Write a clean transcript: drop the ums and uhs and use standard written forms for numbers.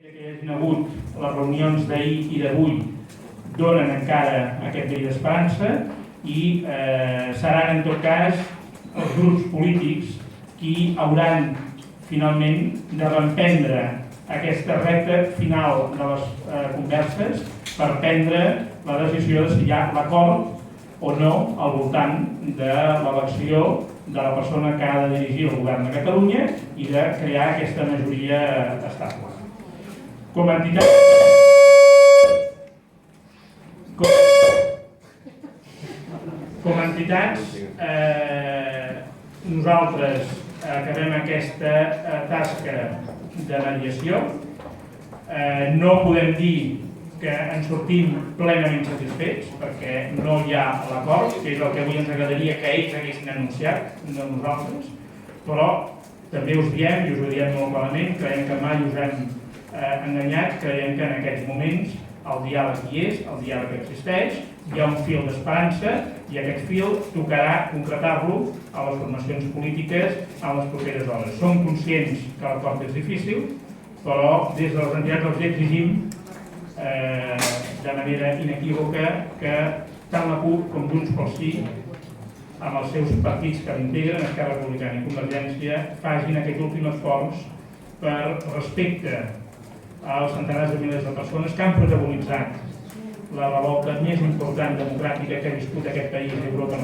que hi hagin hagut les reunions d'ahir i d'avui donen encara aquest vell d'esperança i seran en tot cas els grups polítics qui hauran finalment de reemprendre aquesta recta final de les converses per prendre la decisió de si hi ha l'acord o no al voltant de l'elecció de la persona que ha de dirigir el govern de Catalunya i de crear aquesta majoria estable. Com a entitats, nosaltres acabem aquesta tasca de mediació. No podem dir que ens sortim plenament satisfets perquè no hi ha l'acord, que és el que avui ens agradaria que ells haguessin anunciat, no nosaltres, però també us diem, i us ho diem molt clarament, creiem que mai us hem enganyat, creiem que en aquests moments el diàleg hi és, el diàleg existeix, hi ha un fil d'esperança i aquest fil tocarà concretar-lo a les formacions polítiques en les properes hores. Som conscients que l'acord és difícil, però des de les entitats els exigim de manera inequívoca que tant la CUP com Junts pel Sí, amb els seus partits que l'integren, Esquerra Republicana i Convergència, facin aquest últim esforç per respecte als centenars de milers de persones que han protagonitzat la revolta més important democràtica que ha viscut aquest país i Europa.